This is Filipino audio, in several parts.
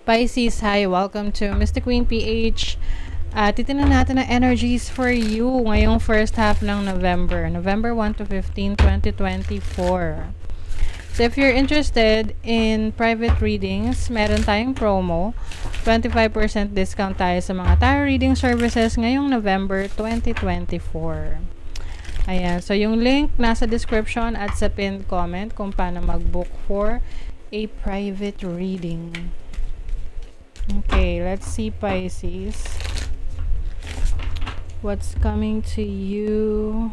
Pisces, hi! Welcome to Mystic Queen PH. Titignan natin ang energies for you ngayong first half ng November. November 1 to 15, 2024. So if you're interested in private readings, meron tayong promo. 25% discount tayo sa mga tarot reading services ngayong November 2024. Ayan. So yung link nasa description at sa pinned comment kung paano mag-book for a private reading. Okay, let's see, Pisces. What's coming to you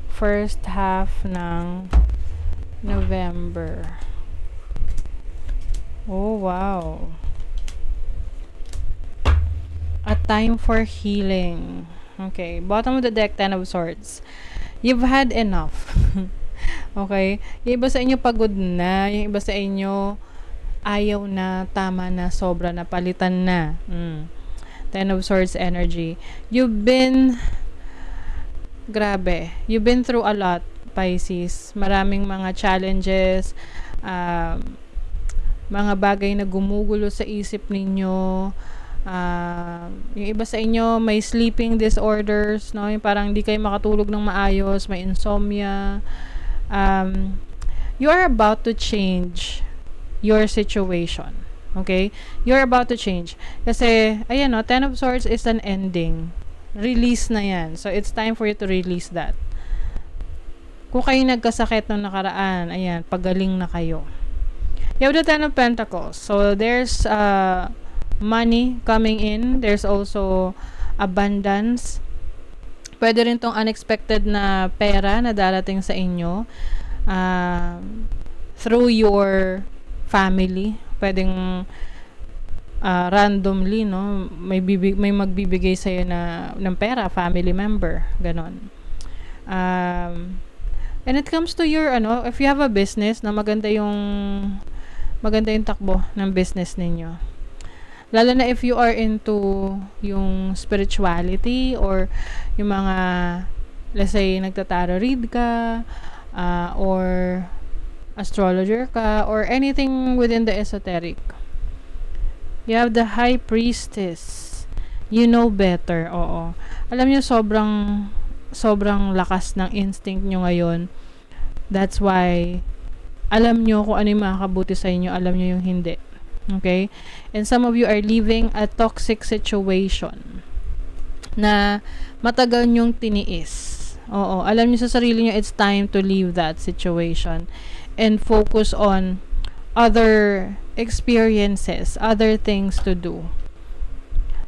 first half ng November? Oh, wow. A time for healing. Okay, bottom of the deck, Ten of Swords. You've had enough. Okay? Yung iba sa inyo pagod na. Yung iba sa inyo ayaw na, tama na, sobra na, palitan na. Ten of Swords energy. You've been you've been through a lot, Pisces. Maraming mga challenges, mga bagay na gumugulo sa isip ninyo. Yung iba sa inyo may sleeping disorders, no? Yung parang hindi kayo makatulog ng maayos, may insomnia. You are about to change your situation. Okay? You're about to change. Kasi, ayan o, Ten of Swords is an ending. Release na yan. So, it's time for you to release that. Kung kayo nagkasakit nung nakaraan, ayan, pagaling na kayo. You have the Ten of Pentacles. So, there's money coming in. There's also abundance. Pwede rin tong unexpected na pera na darating sa inyo through your family. Pwedeng randomly, no, may magbibigay sa iyo ng pera, family member, ganon. And it comes to your if you have a business na maganda yung takbo ng business ninyo. Lalo na if you are into yung spirituality or yung mga, let's say, nagtataro read ka, or astrologer ka, or anything within the esoteric. You have the High Priestess. You know better. Oo. Alam niyo, sobrang lakas ng instinct nyo ngayon. That's why alam niyo kung ano yung makakabuti sa inyo, alam niyo yung hindi. Okay? And some of you are leaving a toxic situation na matagal nyong tiniis. Oo. Alam niyo sa sarili niyo, it's time to leave that situation and focus on other experiences, other things to do.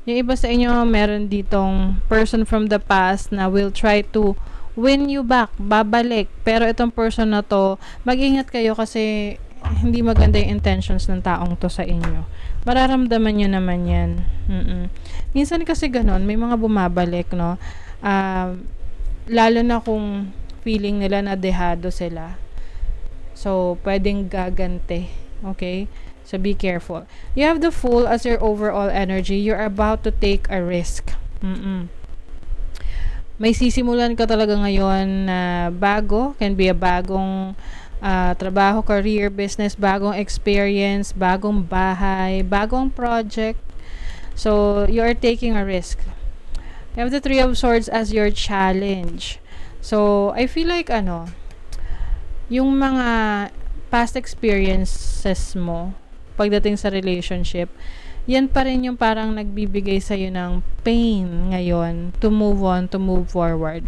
Yung iba sa inyo, meron ditong person from the past na will try to win you back, babalik. Pero itong person na to, mag-ingat kayo kasi hindi maganda yung intentions ng taong to sa inyo. Mararamdaman nyo naman yan. Minsan kasi ganon, may mga bumabalik, no? Lalo na kung feeling nila na dehado sila. So, pwedeng gagante. Okay? So, be careful. You have the Fool as your overall energy. You're about to take a risk. May sisimulan ka talaga ngayon na bago. Can be a bagong trabaho, career, business, bagong experience, bagong bahay, bagong project. So, you are taking a risk. You have the Three of Swords as your challenge. So, I feel like, yung mga past experiences mo, pagdating sa relationship, yan pa rin yung parang nagbibigay sa'yo ng pain ngayon to move on, to move forward.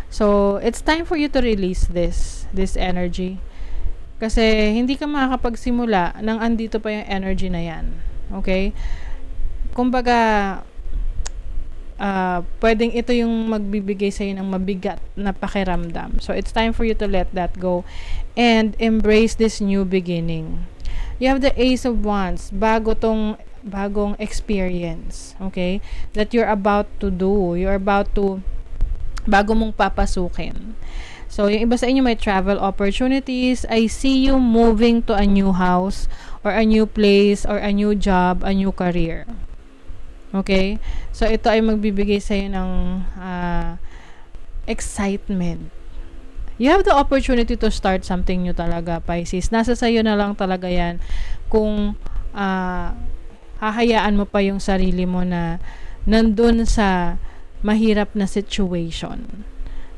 So, it's time for you to release this energy. Kasi, hindi ka makakapagsimula nang andito pa yung energy na yan. Okay? Kumbaga, pwedeng ito yung magbibigay sa'yo ng mabigat na pakiramdam. So, it's time for you to let that go and embrace this new beginning. You have the Ace of Wands, bagong experience, okay, that you're about to do. You're about to, bago mong papasukin. So, yung iba sa inyo may travel opportunities. I see you moving to a new house or a new place or a new job, a new career. Okay? So, ito ay magbibigay sa'yo ng excitement. You have the opportunity to start something new talaga, Pisces. Nasa sa'yo na lang talaga yan kung ah, hahayaan mo pa yung sarili mo na nandun sa mahirap na situation,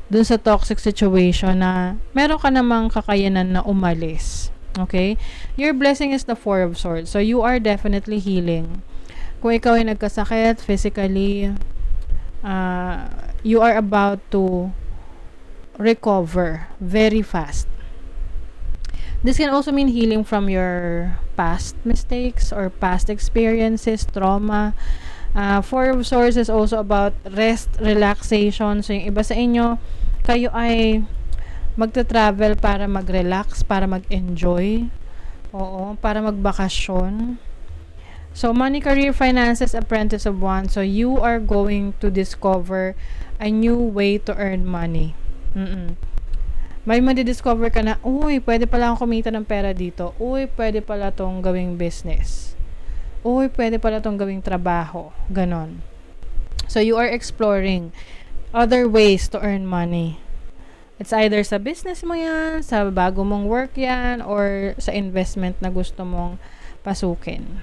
dun sa toxic situation na meron ka namang kakayanan na umalis. Okay? Your blessing is the Four of Swords. So, you are definitely healing. Kung ikaw ay nagkasakit physically, you are about to recover very fast. This can also mean healing from your past mistakes or past experiences, trauma. Four of Swords is also about rest, relaxation. So, yung iba sa inyo, kayo ay magta-travel para mag-relax, para mag-enjoy. Oo, para magbakasyon. So, money, career, finances, apprentice of Wands. So, you are going to discover a new way to earn money. May madidiscover ka na, uy, pwede pala akong kumita ng pera dito. Uy, pwede pala tong gawing business. Uy, pwede pala tong gawing trabaho. Ganon. So, you are exploring other ways to earn money. It's either sa business mo yan, sa bago mong work yan, or sa investment na gusto mong pasukin.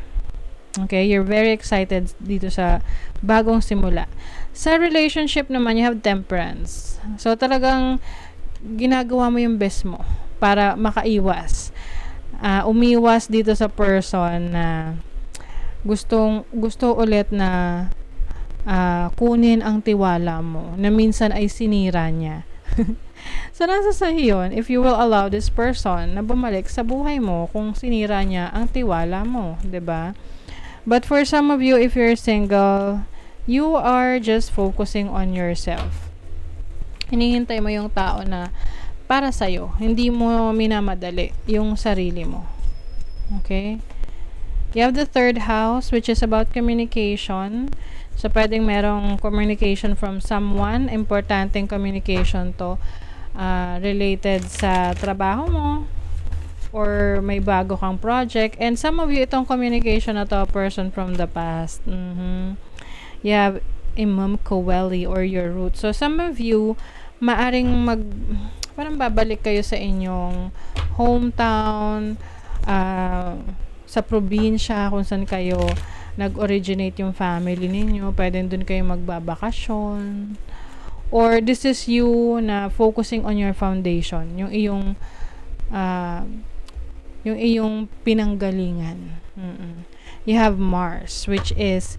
Okay? You're very excited dito sa bagong simula. Sa relationship naman, you have Temperance. So, talagang ginagawa mo yung best mo para makaiwas. Umiwas dito sa person na gusto ulit na kunin ang tiwala mo na minsan ay sinira niya. So, nasa sa'yo yun, if you will allow this person na bumalik sa buhay mo kung sinira niya ang tiwala mo, 'di ba? But for some of you, if you're single, you are just focusing on yourself. Hinihintay mo yung tao na para sa'yo. Hindi mo minamadali yung sarili mo. Okay? You have the third house, which is about communication. So, pwedeng merong communication from someone. Importanteng communication to related sa trabaho mo or may bago kang project. And some of you, itong communication na to, a person from the past. You have Imam Koweli or your root. So, some of you, maaring parang babalik kayo sa inyong hometown, sa probinsya, kung saan kayo nag-originate yung family ninyo. Pwede dun kayo magbabakasyon. Or this is you na focusing on your foundation. Yung iyong pinanggalingan. You have Mars, which is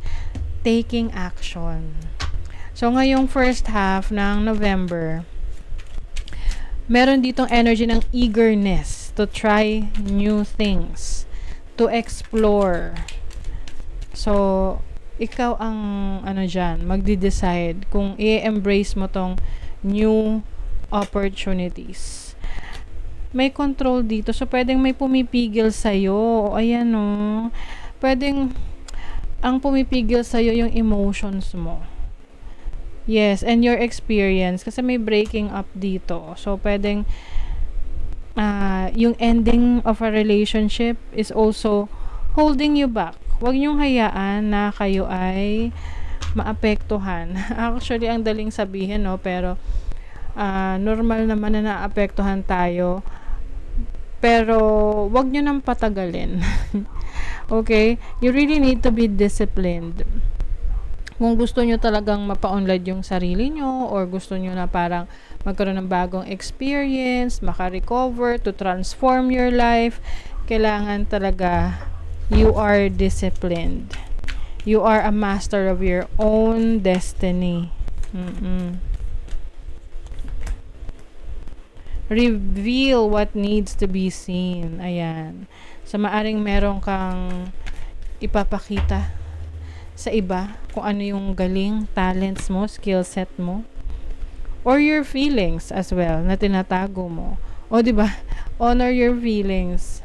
taking action. So, ngayong first half ng November, meron ditong energy ng eagerness to try new things, to explore. So, ikaw ang dyan, magde-decide kung i-embrace mo tong new opportunities. May control dito. So, pwedeng may pumipigil sa'yo. Ayan o. Pwedeng ang pumipigil sa'yo yung emotions mo. Yes, and your experience. Kasi may breaking up dito. So, pwedeng yung ending of a relationship is also holding you back. Huwag niyong hayaan na kayo ay maapektuhan. Actually, ang daling sabihin, no? Pero, normal naman na naapektuhan tayo. Pero, wag niyo nang patagalin. Okay? You really need to be disciplined. Kung gusto nyo talagang mapa-onlad yung sarili nyo, or gusto nyo na parang magkaroon ng bagong experience, maka-recover, to transform your life, kailangan talaga you are disciplined. You are a master of your own destiny. Reveal what needs to be seen. Ayan. So, maaring meron kang ipapakita sa iba kung ano yung galing, talents mo, skill set mo, or your feelings as well na tinatago mo. O, di ba? Honor your feelings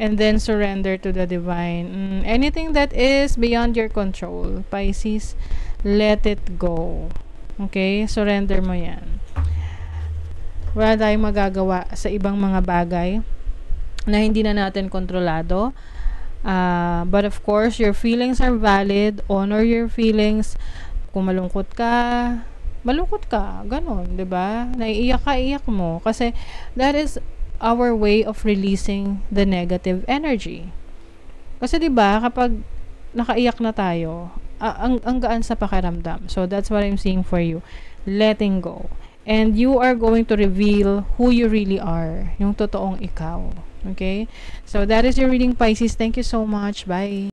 and then surrender to the divine. Anything that is beyond your control, Pisces, let it go. Okay? Surrender mo yan. Wala tayong magagawa sa ibang mga bagay na hindi na natin kontrolado. But of course, your feelings are valid. Honor your feelings. Kung malungkot ka, ganon, 'di ba? Naiiyak ka, iyak mo kasi that is our way of releasing the negative energy. Kasi 'di ba kapag nakaiyak na tayo, ang gaan sa pakiramdam. So that's what I'm seeing for you. Letting go. And you are going to reveal who you really are. Yung totoong ikaw. Okay? So that is your reading, Pisces. Thank you so much. Bye.